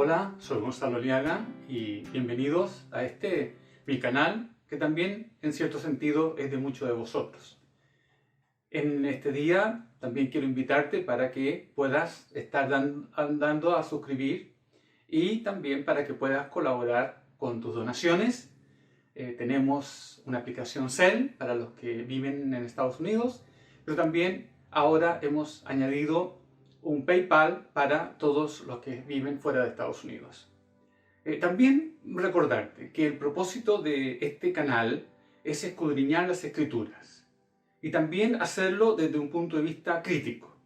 Hola, soy Gonzalo Liaga y bienvenidos a mi canal, que también en cierto sentido es de muchos de vosotros. En este día también quiero invitarte para que puedas estar dando a suscribir y también para que puedas colaborar con tus donaciones. Tenemos una aplicación Zelle para los que viven en Estados Unidos, pero también ahora hemos añadido un PayPal para todos los que viven fuera de Estados Unidos. También recordarte que el propósito de este canal es escudriñar las Escrituras y también hacerlo desde un punto de vista crítico.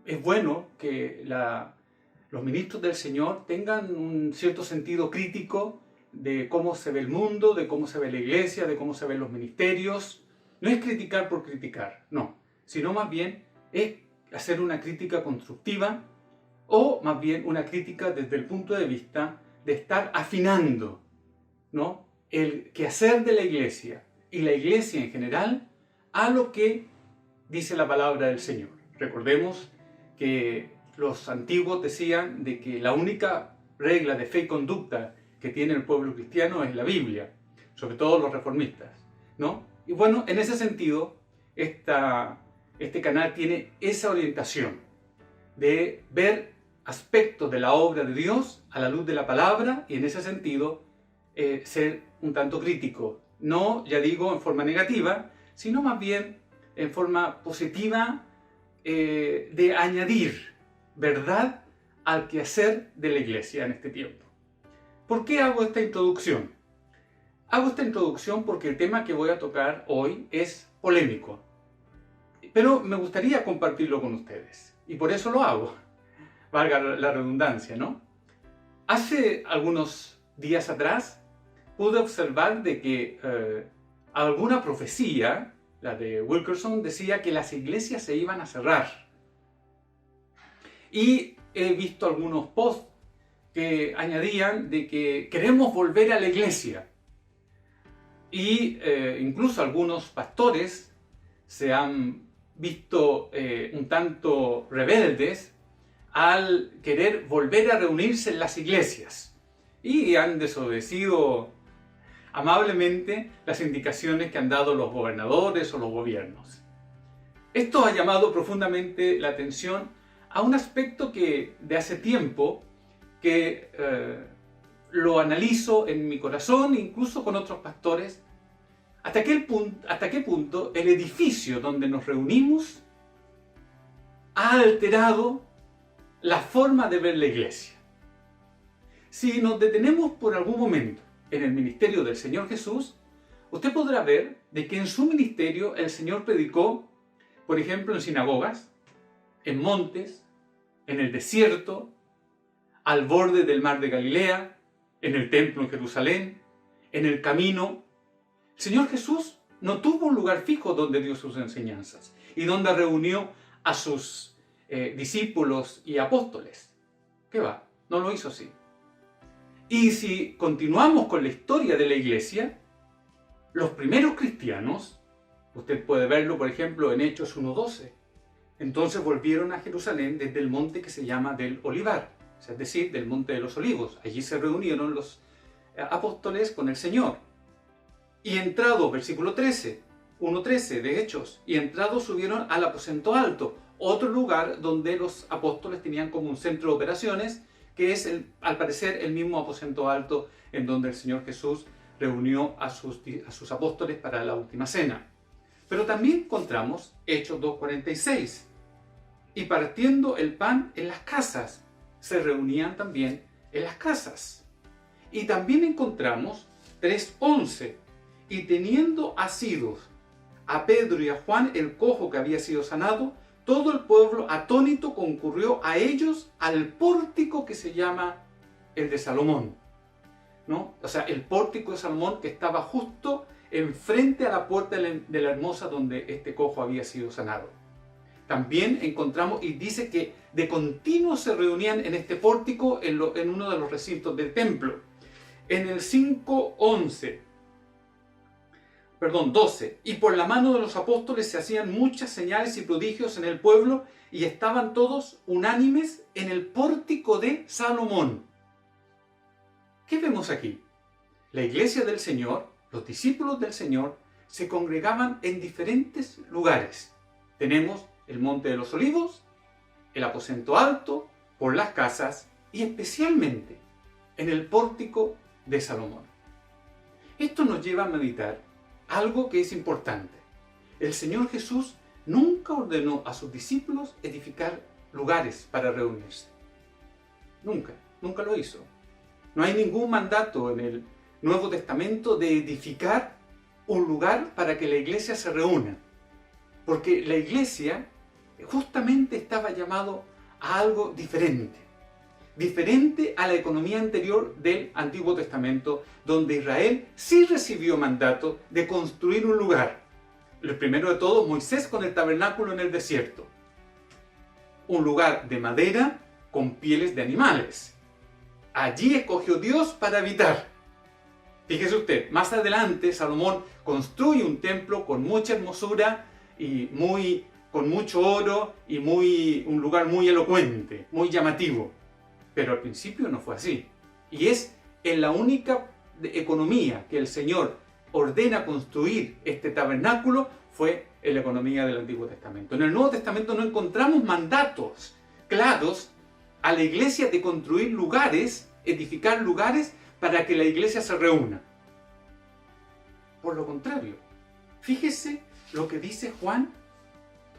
Es bueno que los ministros del Señor tengan un cierto sentido crítico de cómo se ve el mundo, de cómo se ve la iglesia, de cómo se ven los ministerios. No es criticar por criticar, no, sino más bien es hacer una crítica constructiva o más bien una crítica desde el punto de vista de estar afinando, ¿no?, el quehacer de la iglesia y la iglesia en general a lo que dice la palabra del Señor. Recordemos que los antiguos decían de que la única regla de fe y conducta que tiene el pueblo cristiano es la Biblia, sobre todo los reformistas, ¿no? Y bueno, en ese sentido, este canal tiene esa orientación de ver aspectos de la obra de Dios a la luz de la palabra y en ese sentido ser un tanto crítico. No, ya digo, en forma negativa, sino más bien en forma positiva de añadir verdad al quehacer de la iglesia en este tiempo. ¿Por qué hago esta introducción? Hago esta introducción porque el tema que voy a tocar hoy es polémico, pero me gustaría compartirlo con ustedes y por eso lo hago, valga la redundancia, ¿no? Hace algunos días atrás pude observar de que alguna profecía, la de Wilkerson, decía que las iglesias se iban a cerrar. Y he visto algunos posts que añadían de que queremos volver a la iglesia. Y incluso algunos pastores se han visto un tanto rebeldes al querer volver a reunirse en las iglesias y han desobedecido amablemente las indicaciones que han dado los gobernadores o los gobiernos. Esto ha llamado profundamente la atención a un aspecto que de hace tiempo que lo analizo en mi corazón, incluso con otros pastores. ¿Hasta qué punto el edificio donde nos reunimos ha alterado la forma de ver la iglesia? Si nos detenemos por algún momento en el ministerio del Señor Jesús, usted podrá ver de que en su ministerio el Señor predicó, por ejemplo, en sinagogas, en montes, en el desierto, al borde del mar de Galilea, en el templo en Jerusalén, en el camino. El Señor Jesús no tuvo un lugar fijo donde dio sus enseñanzas y donde reunió a sus discípulos y apóstoles. ¿Qué va? No lo hizo así. Y si continuamos con la historia de la iglesia, los primeros cristianos, usted puede verlo por ejemplo en Hechos 1:12, entonces volvieron a Jerusalén desde el monte que se llama del Olivar, es decir, del monte de los olivos. Allí se reunieron los apóstoles con el Señor. Y entrado, versículo 13, 1:13 de Hechos, y entrados subieron al aposento alto, otro lugar donde los apóstoles tenían como un centro de operaciones, que es al parecer el mismo aposento alto en donde el Señor Jesús reunió a sus apóstoles para la última cena. Pero también encontramos Hechos 2:46, y partiendo el pan en las casas, se reunían también en las casas. Y también encontramos 3:11, y teniendo asidos a Pedro y a Juan el cojo que había sido sanado, todo el pueblo atónito concurrió a ellos al pórtico que se llama el de Salomón, ¿no? O sea, el pórtico de Salomón que estaba justo enfrente a la puerta de la hermosa donde este cojo había sido sanado. También encontramos, y dice que de continuo se reunían en este pórtico en uno de los recintos del templo. En el 12, y por la mano de los apóstoles se hacían muchas señales y prodigios en el pueblo, y estaban todos unánimes en el pórtico de Salomón. ¿Qué vemos aquí? La iglesia del Señor, los discípulos del Señor, se congregaban en diferentes lugares. Tenemos el Monte de los Olivos, el aposento alto, por las casas y especialmente en el pórtico de Salomón. Esto nos lleva a meditar algo que es importante. El Señor Jesús nunca ordenó a sus discípulos edificar lugares para reunirse. Nunca lo hizo. No hay ningún mandato en el Nuevo Testamento de edificar un lugar para que la iglesia se reúna. Porque la iglesia justamente estaba llamado a algo diferente. Diferente a la economía anterior del Antiguo Testamento, donde Israel sí recibió mandato de construir un lugar. El primero de todos, Moisés con el tabernáculo en el desierto. Un lugar de madera con pieles de animales. Allí escogió Dios para habitar. Fíjese usted, más adelante Salomón construye un templo con mucha hermosura y con mucho oro y un lugar muy elocuente, muy llamativo. Pero al principio no fue así. Y es en la única economía que el Señor ordena construir este tabernáculo fue en la economía del Antiguo Testamento. En el Nuevo Testamento no encontramos mandatos claros a la iglesia de construir lugares, edificar lugares para que la iglesia se reúna. Por lo contrario, fíjese lo que dice Juan,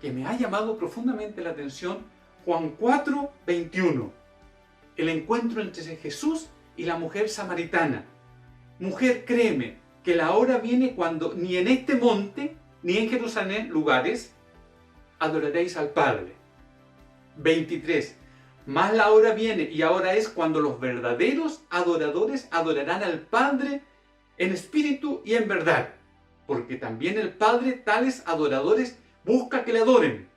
que me ha llamado profundamente la atención, Juan 4:21. El encuentro entre Jesús y la mujer samaritana. Mujer, créeme, que la hora viene cuando ni en este monte, ni en Jerusalén lugares, adoraréis al Padre. 23. Mas la hora viene y ahora es cuando los verdaderos adoradores adorarán al Padre en espíritu y en verdad. Porque también el Padre tales adoradores busca que le adoren.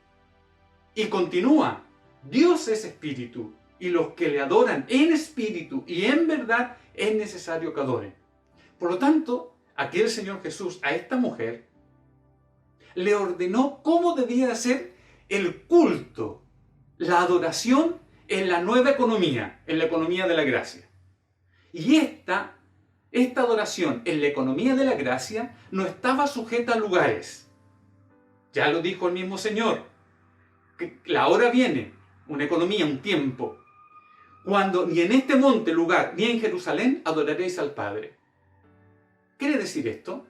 Y continúa, Dios es espíritu, y los que le adoran en espíritu y en verdad es necesario que adoren. Por lo tanto, aquí el Señor Jesús a esta mujer le ordenó cómo debía ser el culto, la adoración en la nueva economía, en la economía de la gracia. Y esta adoración en la economía de la gracia no estaba sujeta a lugares. Ya lo dijo el mismo Señor, que la hora viene, una economía, un tiempo, cuando ni en este monte, lugar, ni en Jerusalén adoraréis al Padre. ¿Quiere decir esto?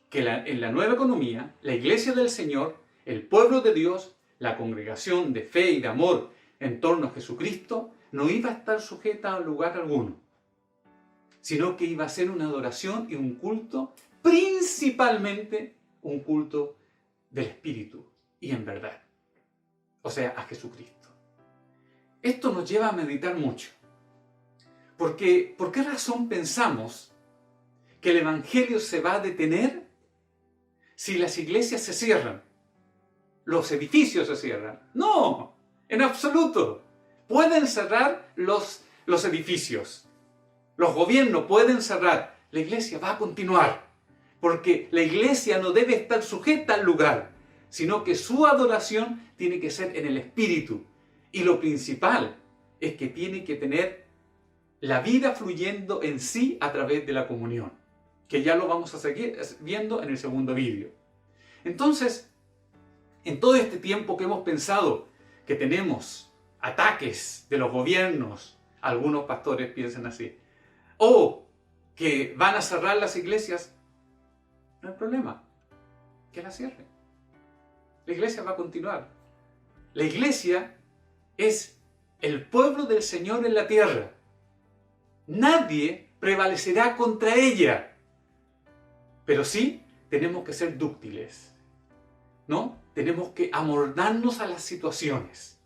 Que en la nueva economía, la iglesia del Señor, el pueblo de Dios, la congregación de fe y de amor en torno a Jesucristo, no iba a estar sujeta a lugar alguno, sino que iba a ser una adoración y un culto, principalmente un culto del Espíritu y en verdad, o sea, a Jesucristo. Esto nos lleva a meditar mucho, porque ¿por qué razón pensamos que el Evangelio se va a detener si las iglesias se cierran? Los edificios se cierran. No, en absoluto. Pueden cerrar los edificios. Los gobiernos pueden cerrar. La iglesia va a continuar. Porque la iglesia no debe estar sujeta al lugar, sino que su adoración tiene que ser en el Espíritu. Y lo principal es que tiene que tener la vida fluyendo en sí a través de la comunión, que ya lo vamos a seguir viendo en el segundo vídeo. Entonces, en todo este tiempo que hemos pensado que tenemos ataques de los gobiernos, algunos pastores piensan así, o que van a cerrar las iglesias, no hay problema, que las cierren. La iglesia va a continuar. La iglesia es el pueblo del Señor en la tierra. Nadie prevalecerá contra ella. Pero sí tenemos que ser dúctiles, ¿no? Tenemos que amoldarnos a las situaciones.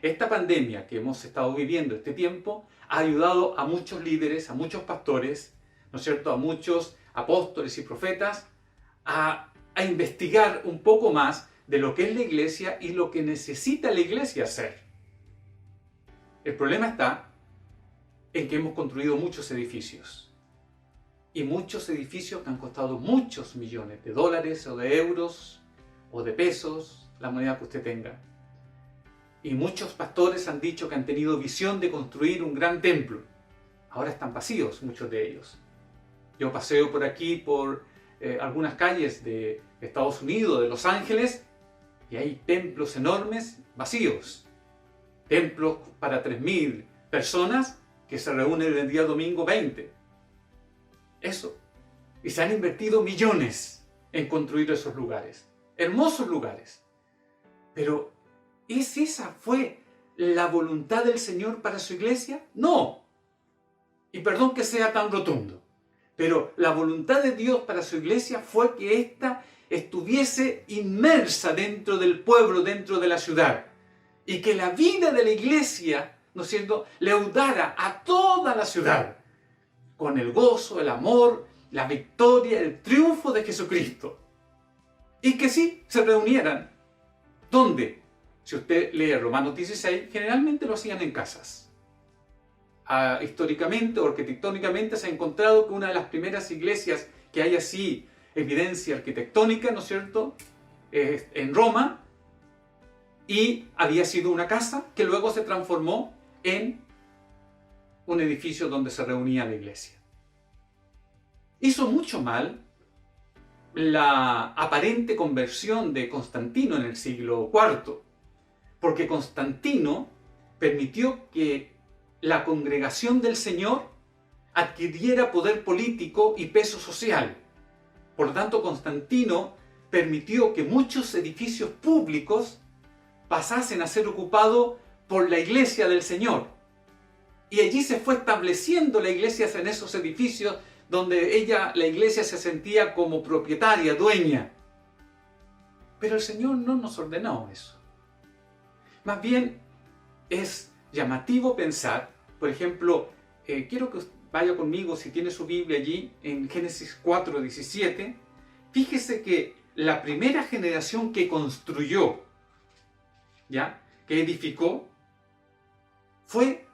Esta pandemia que hemos estado viviendo este tiempo ha ayudado a muchos líderes, a muchos pastores, ¿no es cierto?, a muchos apóstoles y profetas a investigar un poco más de lo que es la iglesia y lo que necesita la iglesia hacer. El problema está en que hemos construido muchos edificios. Y muchos edificios que han costado muchos millones de dólares o de euros o de pesos, la moneda que usted tenga. Y muchos pastores han dicho que han tenido visión de construir un gran templo. Ahora están vacíos muchos de ellos. Yo paseo por aquí, por algunas calles de Estados Unidos, de Los Ángeles, y hay templos enormes vacíos. Templos para 3.000 personas que se reúnen el día domingo 20. Eso. Y se han invertido millones en construir esos lugares. Hermosos lugares. Pero, ¿esa fue la voluntad del Señor para su iglesia? No. Y perdón que sea tan rotundo. Pero la voluntad de Dios para su iglesia fue que ésta estuviese inmersa dentro del pueblo, dentro de la ciudad. Y que la vida de la iglesia, ¿no es cierto?, leudara a toda la ciudad con el gozo, el amor, la victoria, el triunfo de Jesucristo. Y que sí, se reunieran. ¿Dónde? Si usted lee Romanos 16, generalmente lo hacían en casas. Históricamente o arquitectónicamente se ha encontrado que una de las primeras iglesias que hay así evidencia arquitectónica, ¿no es cierto?, en Roma, y había sido una casa que luego se transformó en un edificio donde se reunía la iglesia. Hizo mucho mal la aparente conversión de Constantino en el siglo IV, porque Constantino permitió que la congregación del Señor adquiriera poder político y peso social. Por lo tanto, Constantino permitió que muchos edificios públicos pasasen a ser ocupados por la iglesia del Señor. Y allí se fue estableciendo la iglesia en esos edificios donde la iglesia se sentía como propietaria, dueña. Pero el Señor no nos ordenó eso. Más bien es llamativo pensar, por ejemplo, quiero que vaya conmigo, si tiene su Biblia allí, en Génesis 4:17. Fíjese que la primera generación que construyó, ¿ya?, que edificó, fue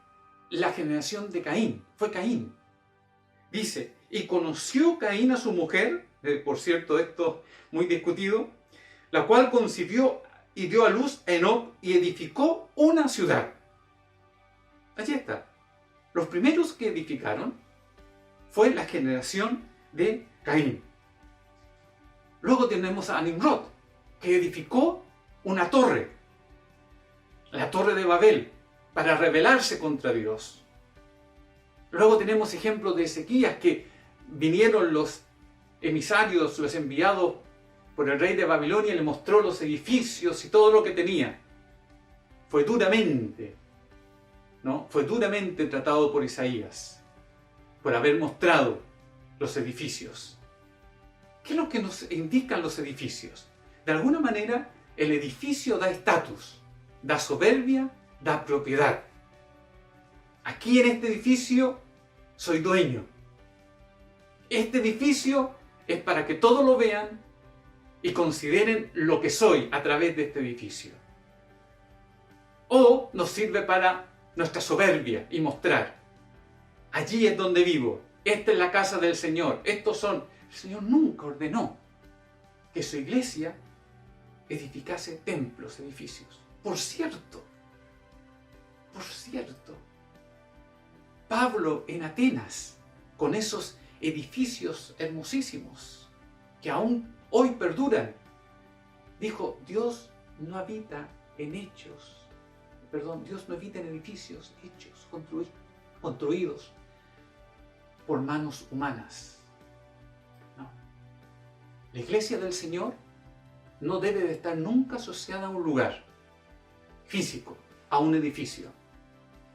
la generación de Caín, fue Caín. Dice, y conoció Caín a su mujer, por cierto, esto muy discutido, la cual concibió y dio a luz a Enoc y edificó una ciudad. Allí está. Los primeros que edificaron fue la generación de Caín. Luego tenemos a Nimrod, que edificó una torre, la torre de Babel, para rebelarse contra Dios. Luego tenemos ejemplos de Ezequías, que vinieron los emisarios, los enviados por el rey de Babilonia, y le mostró los edificios y todo lo que tenía. Fue duramente tratado por Isaías, por haber mostrado los edificios. ¿Qué es lo que nos indican los edificios? De alguna manera, el edificio da estatus, da soberbia, da propiedad. Aquí en este edificio soy dueño. Este edificio es para que todos lo vean y consideren lo que soy a través de este edificio. O nos sirve para nuestra soberbia y mostrar. Allí es donde vivo. Esta es la casa del Señor. El Señor nunca ordenó que su iglesia edificase templos, edificios. Por cierto, Pablo en Atenas, con esos edificios hermosísimos que aún hoy perduran, dijo, Dios no habita en edificios hechos, construidos por manos humanas. No. La iglesia del Señor no debe de estar nunca asociada a un lugar físico, a un edificio.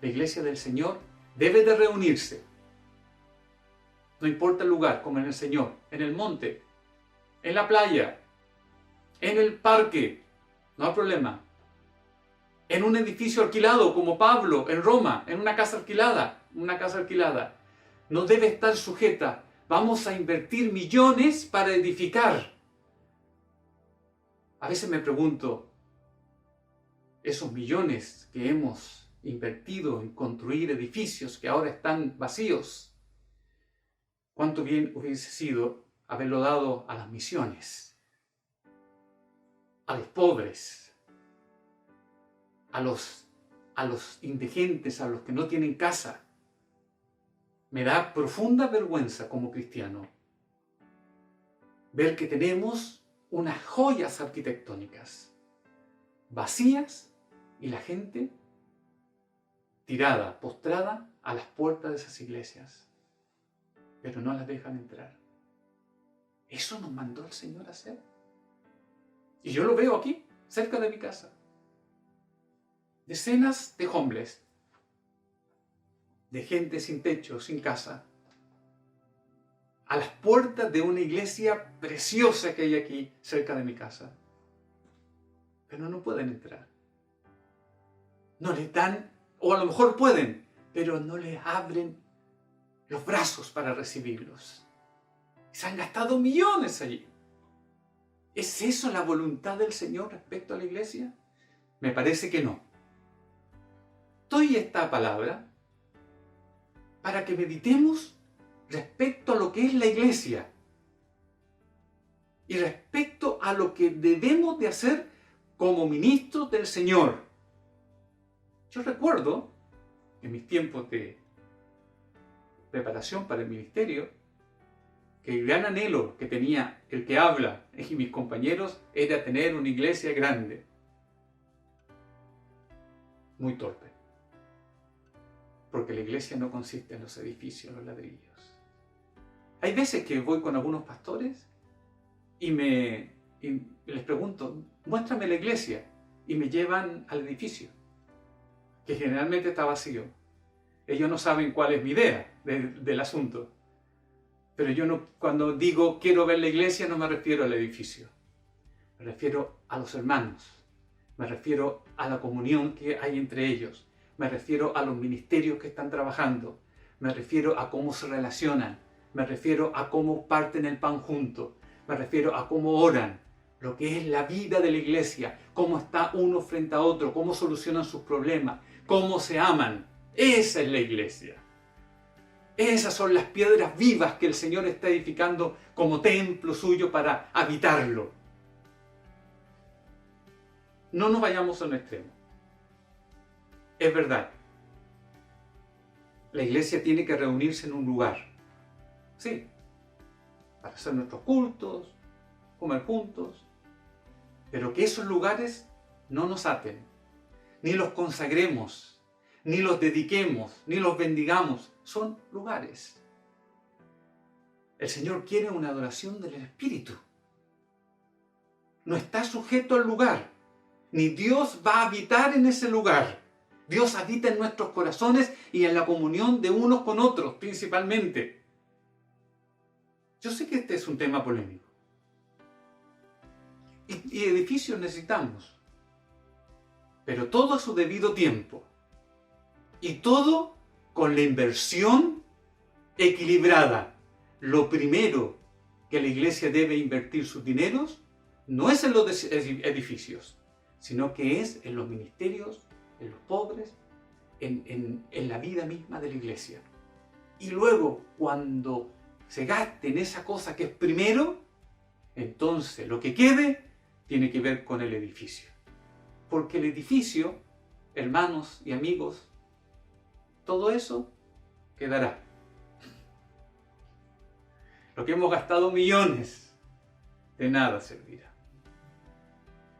La iglesia del Señor debe de reunirse. No importa el lugar, como en el Señor, en el monte, en la playa, en el parque, no hay problema. En un edificio alquilado, como Pablo, en Roma, en una casa alquilada, no debe estar sujeta. Vamos a invertir millones para edificar. A veces me pregunto, esos millones que hemos invertido en construir edificios que ahora están vacíos, ¿cuánto bien hubiese sido haberlo dado a las misiones, a los pobres, a los indigentes, a los que no tienen casa. Me da profunda vergüenza como cristiano ver que tenemos unas joyas arquitectónicas vacías y la gente tirada, postrada a las puertas de esas iglesias, pero no las dejan entrar. ¿Eso nos mandó el Señor a hacer? Y yo lo veo aquí, cerca de mi casa. Decenas de homeless, de gente sin techo, sin casa, a las puertas de una iglesia preciosa que hay aquí, cerca de mi casa. Pero no pueden entrar. No les dan, o a lo mejor pueden, pero no les abren los brazos para recibirlos. Se han gastado millones allí. ¿Es eso la voluntad del Señor respecto a la iglesia? Me parece que no. Doy esta palabra para que meditemos respecto a lo que es la iglesia y respecto a lo que debemos de hacer como ministros del Señor. Yo recuerdo en mis tiempos de preparación para el ministerio que el gran anhelo que tenía el que habla y mis compañeros era tener una iglesia grande. Muy torpe. Porque la iglesia no consiste en los edificios, los ladrillos. Hay veces que voy con algunos pastores y les pregunto, muéstrame la iglesia, y me llevan al edificio, que generalmente está vacío. Ellos no saben cuál es mi idea del asunto. Pero yo no, cuando digo quiero ver la iglesia, no me refiero al edificio. Me refiero a los hermanos. Me refiero a la comunión que hay entre ellos. Me refiero a los ministerios que están trabajando. Me refiero a cómo se relacionan. Me refiero a cómo parten el pan juntos. Me refiero a cómo oran. Lo que es la vida de la iglesia. Cómo está uno frente a otro. Cómo solucionan sus problemas. Cómo se aman. Esa es la iglesia. Esas son las piedras vivas que el Señor está edificando como templo suyo para habitarlo. No nos vayamos a un extremo. Es verdad. La iglesia tiene que reunirse en un lugar. Sí. Para hacer nuestros cultos, comer juntos. Pero que esos lugares no nos aten. Ni los consagremos. Ni los dediquemos. Ni los bendigamos. Son lugares. El Señor quiere una adoración del Espíritu. No está sujeto al lugar. Ni Dios va a habitar en ese lugar. Dios habita en nuestros corazones y en la comunión de unos con otros, principalmente. Yo sé que este es un tema polémico. Y edificios necesitamos. Pero todo a su debido tiempo. Y todo con la inversión equilibrada. Lo primero que la iglesia debe invertir sus dineros no es en los edificios, sino que es en los ministerios, en los pobres, en la vida misma de la iglesia. Y luego, cuando se gaste en esa cosa que es primero, entonces lo que quede tiene que ver con el edificio. Porque el edificio, hermanos y amigos, todo eso quedará. Lo que hemos gastado millones, de nada servirá.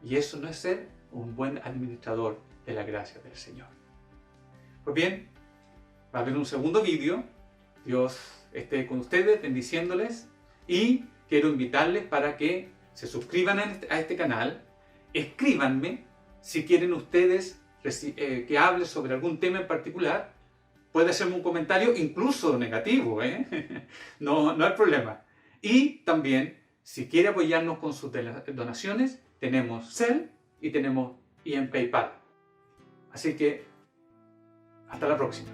Y eso no es ser un buen administrador de la gracia del Señor. Pues bien, va a haber un segundo vídeo. Dios esté con ustedes, bendiciéndoles. Y quiero invitarles para que se suscriban a este canal. Escríbanme si quieren ustedes que hable sobre algún tema en particular. Puede hacerme un comentario, incluso negativo, no hay problema. Y también, si quiere apoyarnos con sus donaciones, tenemos Zelle y en PayPal. Así que, hasta la próxima.